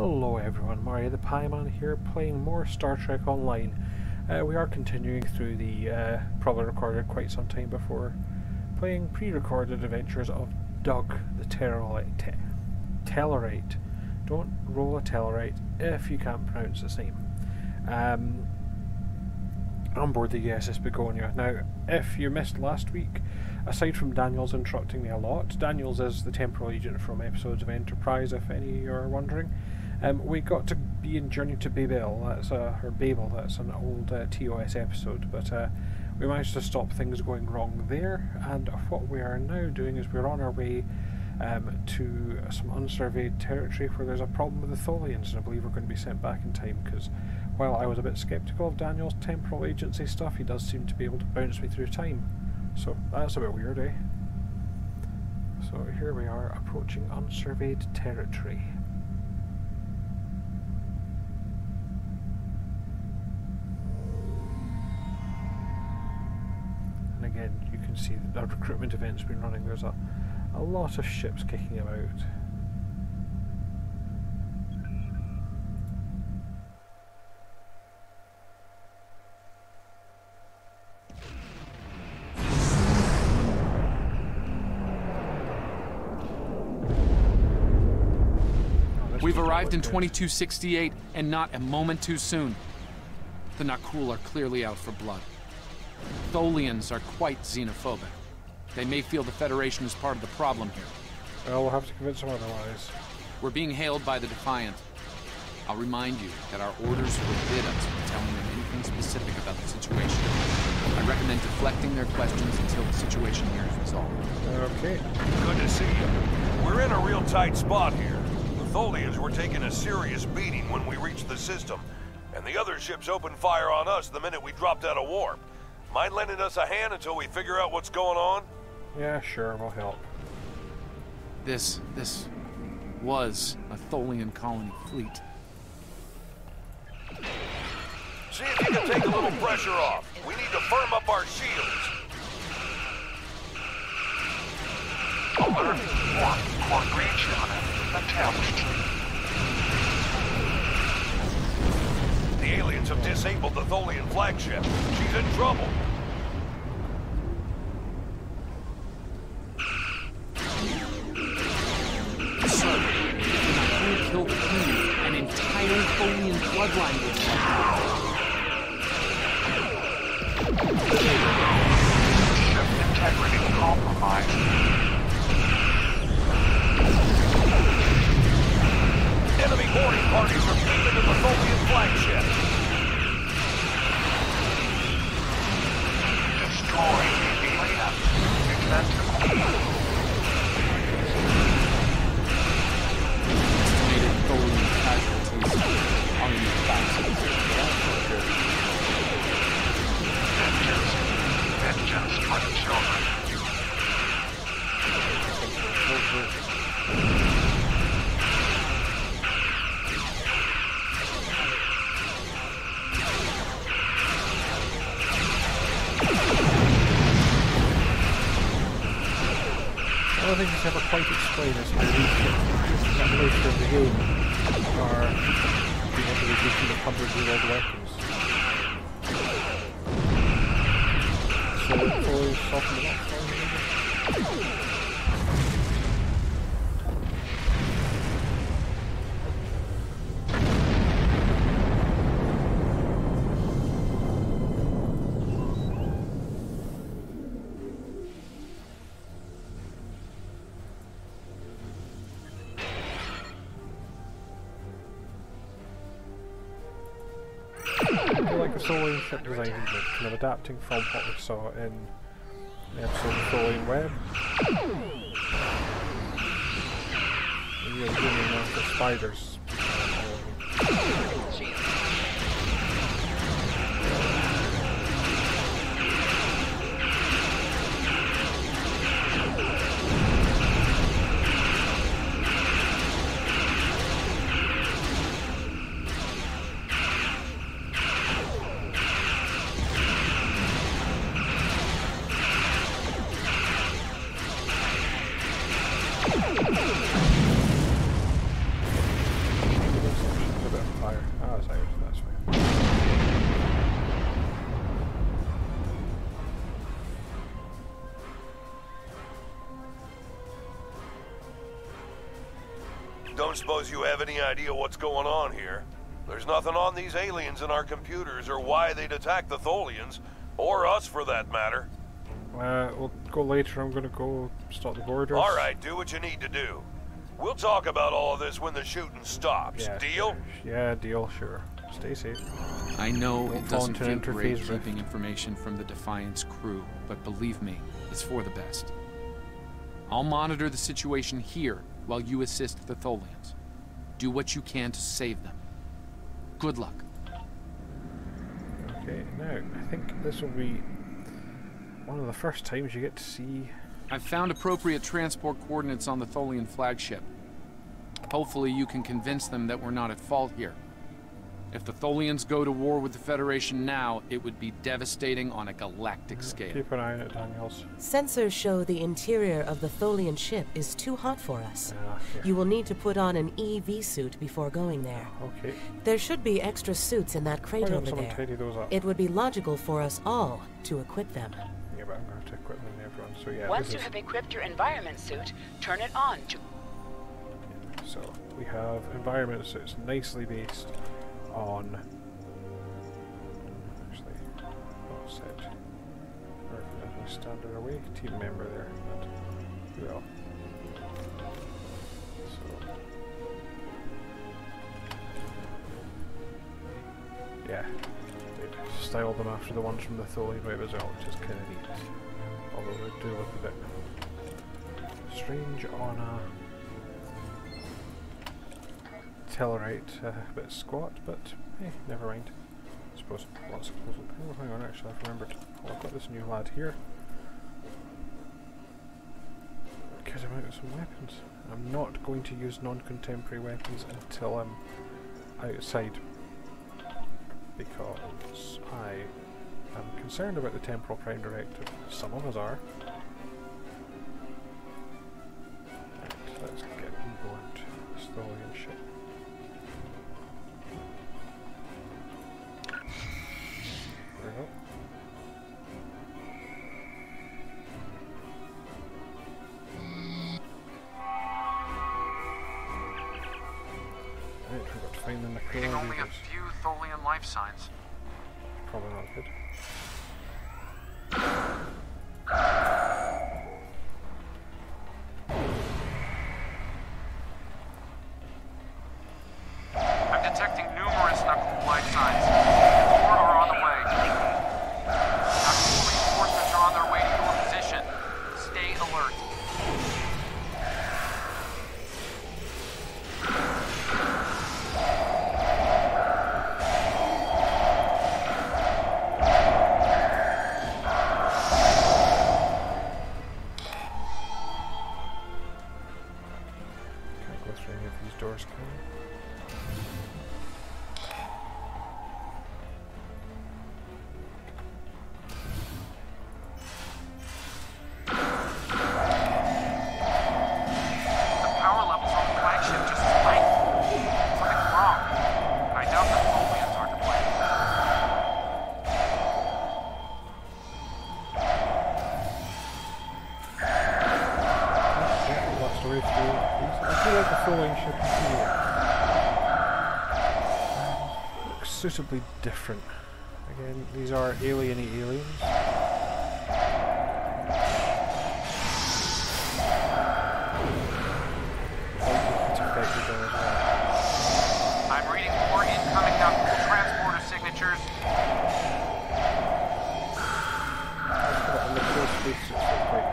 Hello everyone, Mario the Pieman here, playing more Star Trek Online. We are continuing through the, probably recorded quite some time before, playing pre-recorded adventures of Doug the Tellarite. Don't roll a Tellarite if you can't pronounce its name. On board the USS Begonia. Now, if you missed last week, aside from Daniels interrupting me a lot, Daniels is the temporal agent from episodes of Enterprise, if any of you are wondering. We got to be in Journey to Babel, or Babel, that's an old TOS episode, but we managed to stop things going wrong there, and what we are now doing is we're on our way to some unsurveyed territory where there's a problem with the Tholians, and I believe we're going to be sent back in time, because while I was a bit sceptical of Daniel's temporal agency stuff, he does seem to be able to bounce me through time. So that's a bit weird, eh? So here we are, approaching unsurveyed territory. And again, you can see that the recruitment event's been running. There's a lot of ships kicking about. We've arrived in 2268, and not a moment too soon. The Nakul are clearly out for blood. Tholians are quite xenophobic. They may feel the Federation is part of the problem here. Well, we'll have to convince them otherwise. We're being hailed by the Defiant. I'll remind you that our orders forbid us from telling them anything specific about the situation. I recommend deflecting their questions until the situation here is resolved. Okay. Good to see you. We're in a real tight spot here. The Tholians were taking a serious beating when we reached the system, and the other ships opened fire on us the minute we dropped out of warp. Mind lending us a hand until we figure out what's going on? Yeah, sure, we'll help. This was a Tholian colony fleet. See if you can take a little pressure off. We need to firm up our shields. Alert 1, port region. Attempt. The aliens have disabled the Tholian flagship. She's in trouble. Sir, if you kill the Queen, an entire Tholian bloodline will Ship integrity compromised. Enemy boarding parties are moving to the Tholian flagship. Destroy the alien. Defensive. estimated Tholian casualties are in the thousands. Vengeance for the children. I don't think it's ever quite explained as how these ships, that later in the game, are being able to reduce the 100-year-old weapons. So it's always softened up for me. Like a Tholian ship design, but kind of adapting from what we saw in the episode of Tholian Web. And you're doing the spiders. don't suppose you have any idea what's going on here? There's nothing on these aliens in our computers or why they'd attack the Tholians, or us for that matter. We'll go later. I'm gonna go stop the borders. Alright, do what you need to do. We'll talk about all of this when the shooting stops. Yeah, Deal? Sure. Yeah, deal, sure. Stay safe. I know Don't it fall doesn't into feel an great interface rift. keeping information from the Defiance crew, but believe me, it's for the best. I'll monitor the situation here while you assist the Tholians. Do what you can to save them. Good luck. Okay, now, I think this will be one of the first times you get to see... I've found appropriate transport coordinates on the Tholian flagship. Hopefully you can convince them that we're not at fault here. If the Tholians go to war with the Federation now, it would be devastating on a galactic scale. Keep an eye on it, Daniels. Sensors show the interior of the Tholian ship is too hot for us. Yeah. You will need to put on an EV suit before going there. Okay. There should be extra suits in that crate Why don't over someone there. tidy those up? It would be logical for us all to equip them. Yeah, but I'm going to have to equip them in everyone. So yeah, Once this you is... have equipped your environment suit, turn it on to... So, we have environment suits nicely based on... Actually, not set. Or standard away team member there, but who else? So... Yeah, they've styled them after the ones from the Tholian web as well, which is kind of neat. Although they do look a bit strange on a Tellarite, a bit squat, but hey, never mind. I suppose lots of close. Oh, hang on, actually, I've remembered. Oh, I've got this new lad here. Because I'm out of some weapons. I'm not going to use non-contemporary weapons until I'm outside. Because I am concerned about the Temporal Prime Directive. Some of us are. Right, let's get on board this Tholian ship. There we go. Right, we've got to find the Reading only a Necrola. few Tholian life signs. Probably not good. I'm detecting numerous Nakul life signs. More are on the way. Nakul reinforcements are on their way to your position. Stay alert. Can't go through any of these doors, can I? The power levels on the flagship just spiked. Something's wrong. I doubt the Tholians are to blame. Yeah, we lost our way through these. I feel like the Tholian ship here looks suitably different. Again, these are alien-y aliens. It's affected them as well. I'm reading more incoming Nakul transporter signatures. Let's put it on the close spacesuits real quick.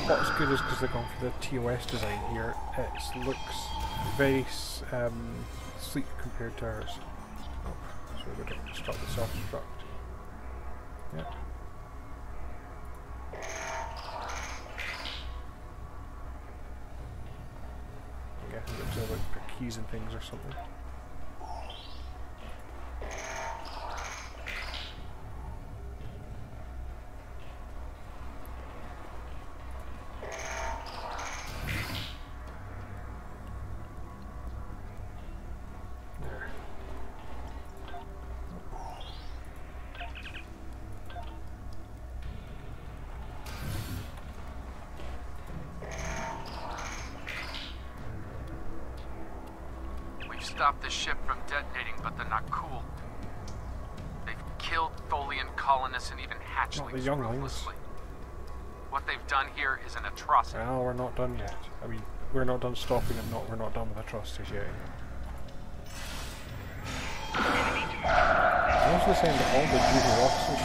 What's good is because they've gone for the TOS design here, it looks very sleek compared to ours. Oh, so we're going to stop the self-destruct. Yep. I'm guessing it's to like put keys and things or something. There. stop the ship from detonating, but they're not cool. They've killed Tholian colonists and even hatchlings the younglings. ruthlessly. What they've done here is an atrocity. Well, we're not done yet. I mean, we're not done stopping them, we're not done with atrocities yet. I'm also saying that all the junior officers.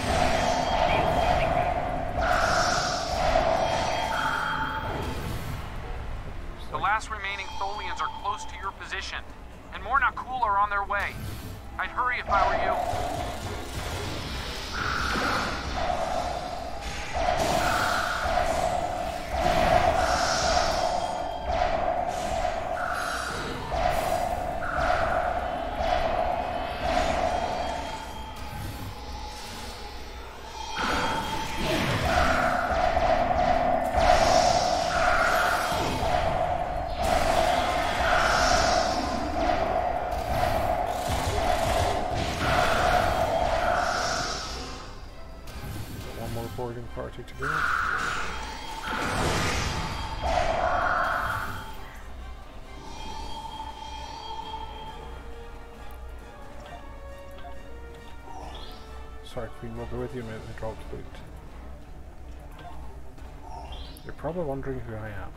The last remaining Tholians are close to your position, and more Nakul are on their way. I'd hurry if I were you. Party to go. Sorry, Queen, we'll be with you a minute. We dropped loot. You're probably wondering who I am.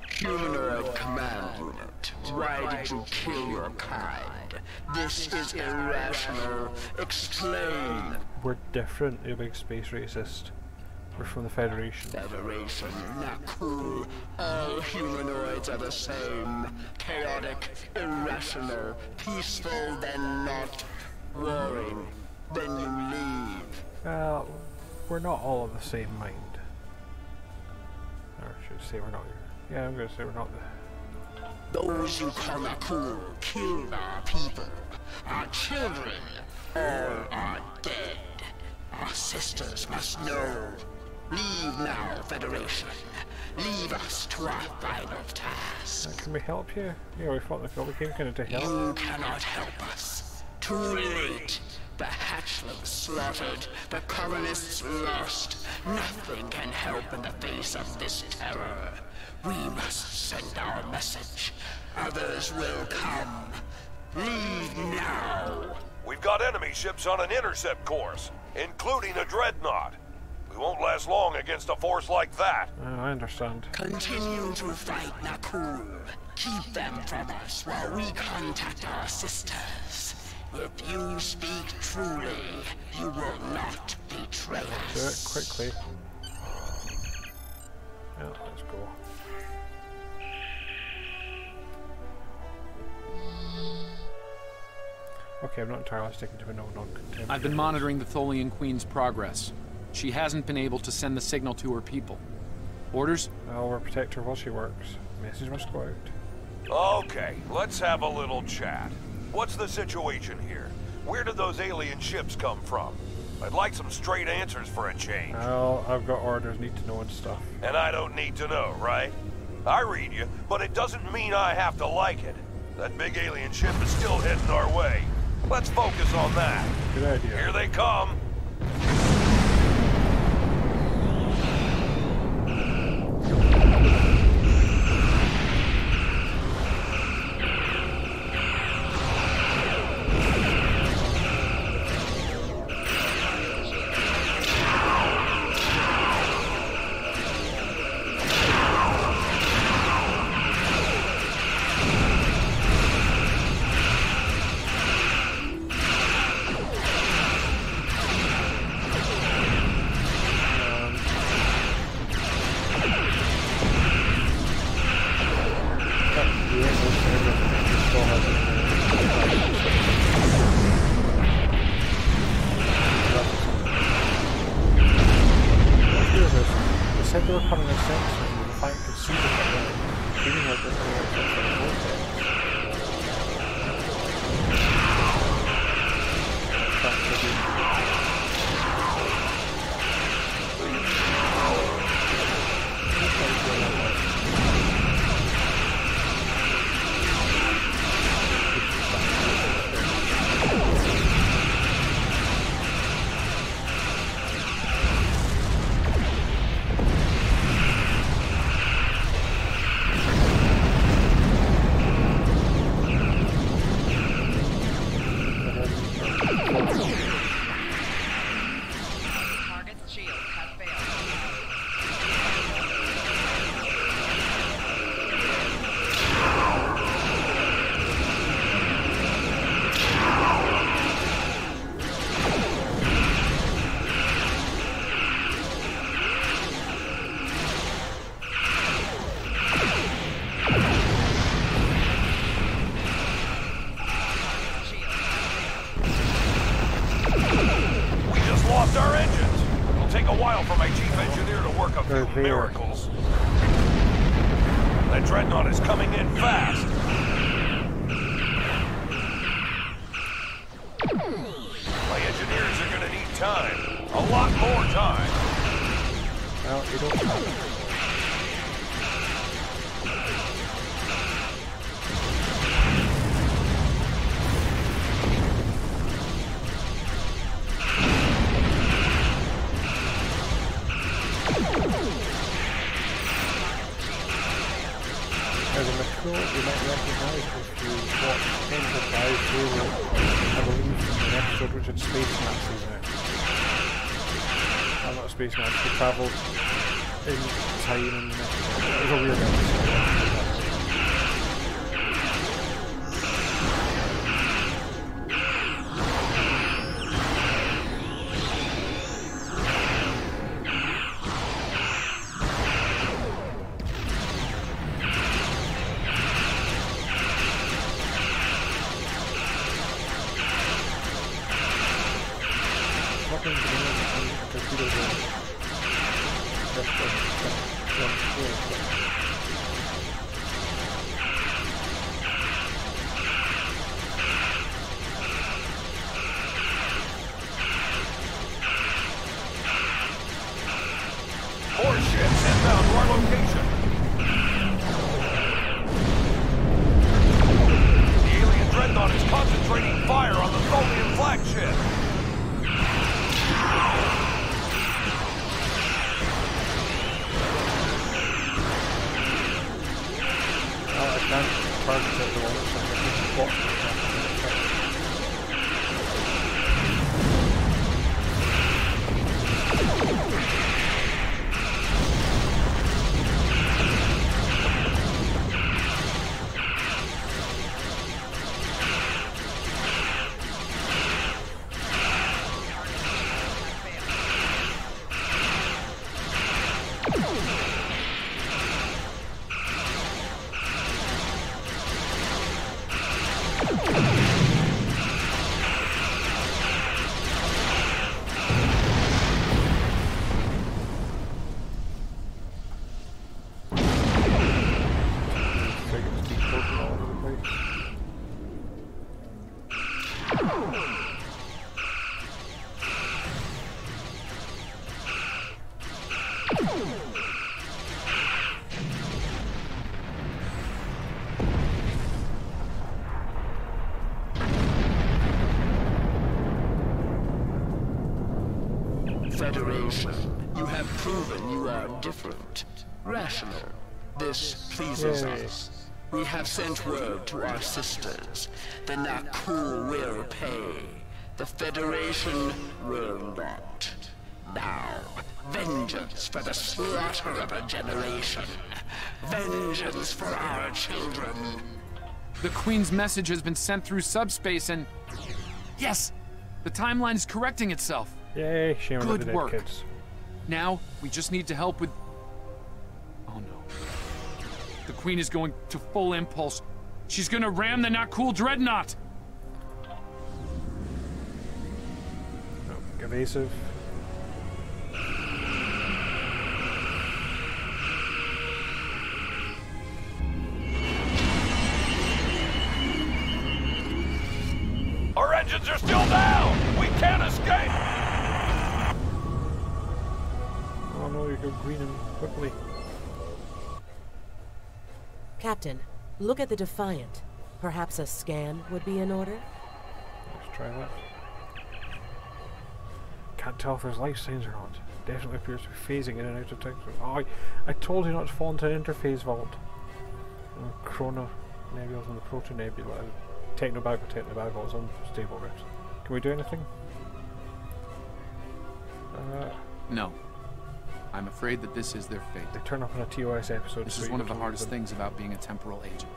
Humanoid command unit. Why did you kill your kind? This is irrational. Explain. We're different, you big space racist. We're from the Federation. Federation, not cool. All humanoids are the same. Chaotic, irrational, peaceful, then not. Warring, then you leave. Well, we're not all of the same mind. Or should I say we're not. Yeah, I'm going to say we're not the. Those you call not cool killed our people. Our children, all are dead. Our sisters must know. Leave now, Federation. Leave us to our final task. Can we help you? Yeah, we thought we came kind of to help. You cannot help us. Too late. The hatchlings slaughtered. The colonists lost. Nothing can help in the face of this terror. We must send our message. Others will come. Leave now. We've got enemy ships on an intercept course, including a dreadnought. We won't last long against a force like that. I understand. Continue to fight Nakul. Keep them from us while we contact our sisters. If you speak truly, you will not betray us. Do it quickly. Yeah, let's go. Okay, I'm not entirely sticking to a non-contemporary. I've been monitoring the Tholian Queen's progress. She hasn't been able to send the signal to her people. Orders? Well, we'll protect her while she works. Message must go out. Okay, let's have a little chat. What's the situation here? Where did those alien ships come from? I'd like some straight answers for a change. Well, I've got orders, need to know and stuff. And I don't need to know, right? I read you, but it doesn't mean I have to like it. That big alien ship is still heading our way. Let's focus on that. Good idea. Here they come. some miracles. That dreadnought is coming in fast. My engineers are gonna need time. A lot more time. Well, you don't have it. There's a McCool you might recognise if you watch Enterprise Zero, I believe, in an episode which had space Nazis in it. I'm not a space Nazi, they travelled in time and it was a weird episode. More ships inbound to our location. The alien dreadnought is concentrating fire on the Tholian flagship. I can't target it at the moment, so I'm going to watch it. Federation, you have proven you are different, rational. This pleases us. We have sent word to our sisters. The Nakul will pay. The Federation will not. Now, vengeance for the slaughter of a generation. Vengeance for our children. The Queen's message has been sent through subspace and... Yes! The timeline is correcting itself. Yay, shame on the Good dead work. kids. Now, we just need to help with... Oh no. The Queen is going to full impulse. She's gonna ram the Nakul dreadnought! Oh, evasive. Our engines are still down! We can't escape! Oh no, you go green and quickly. Captain, look at the Defiant. Perhaps a scan would be in order? Let's try that. Can't tell if there's life signs or not. Definitely appears to be phasing in and out of time. Oh, I told you not to fall into an interface vault. Chrono nebulas and the Proto Nebula. Technobag for Technobag was unstable rift. Can we do anything? No. I'm afraid that this is their fate. They turn up in a TOS episode. This so is you one of get the to hardest lose them. things about being a temporal agent.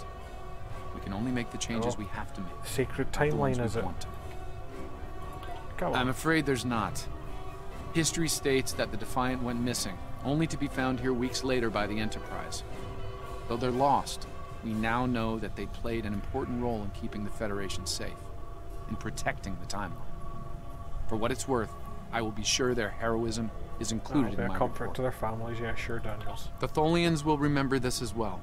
We can only make the changes we have to make. Sacred not the ones timeline, we is it? want to make. Come on. I'm afraid there's not. History states that the Defiant went missing, only to be found here weeks later by the Enterprise. Though they're lost, we now know that they played an important role in keeping the Federation safe, in protecting the timeline. For what it's worth, I will be sure their heroism is included in my a comfort report. to their families, yeah, sure, Daniels. The Tholians will remember this as well.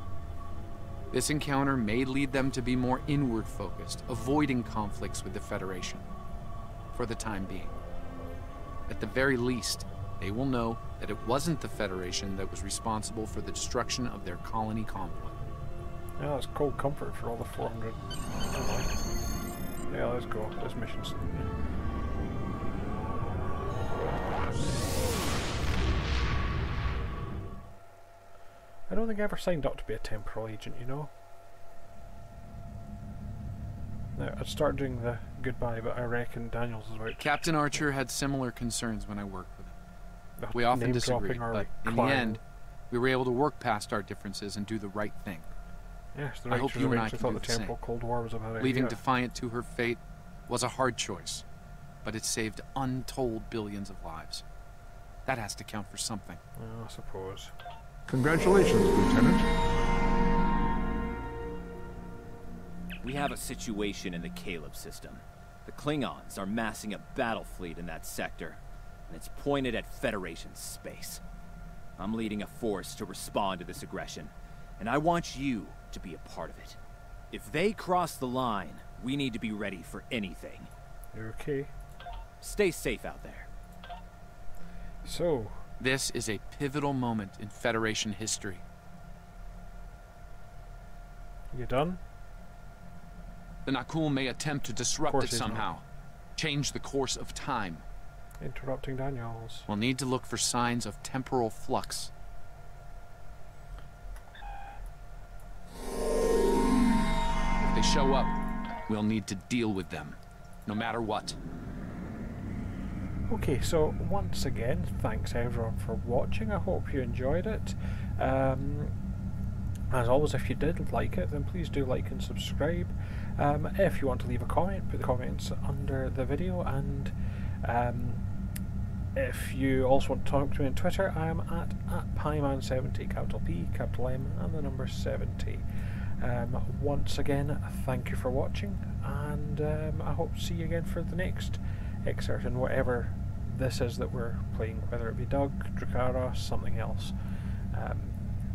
This encounter may lead them to be more inward-focused, avoiding conflicts with the Federation, for the time being. At the very least, they will know that it wasn't the Federation that was responsible for the destruction of their colony convoy. Yeah, that's cold comfort for all the 400. Yeah, let's go. This mission's... I don't think I ever signed up to be a temporal agent, you know? Now, I'd start doing the goodbye, but I reckon Daniels is about... Captain Archer had similar concerns when I worked with him. We often disagreed, but in the end, we were able to work past our differences and do the right thing. Yes, the I hope you and I can thought do the the temporal same. Cold War was about Leaving Defiant to her fate was a hard choice, but it saved untold billions of lives. That has to count for something. I suppose. Congratulations, Lieutenant. We have a situation in the Caleb system. The Klingons are massing a battle fleet in that sector, and it's pointed at Federation space. I'm leading a force to respond to this aggression, and I want you to be a part of it. If they cross the line, we need to be ready for anything. Okay. Stay safe out there. So... This is a pivotal moment in Federation history. You done? The Nakul may attempt to disrupt it he's somehow. Change the course of time. Interrupting Daniels. We'll need to look for signs of temporal flux. If they show up, we'll need to deal with them, no matter what. Okay, so once again, thanks everyone for watching. I hope you enjoyed it. As always, if you did like it, then please do like and subscribe. If you want to leave a comment, put the comments under the video, and if you also want to talk to me on Twitter, I am at Pyman70, capital P, capital M, and the number 70. Once again, thank you for watching, and I hope to see you again for the next excerpt in whatever this is that we're playing, whether it be Doug, Dracara, something else.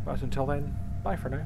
But until then, bye for now.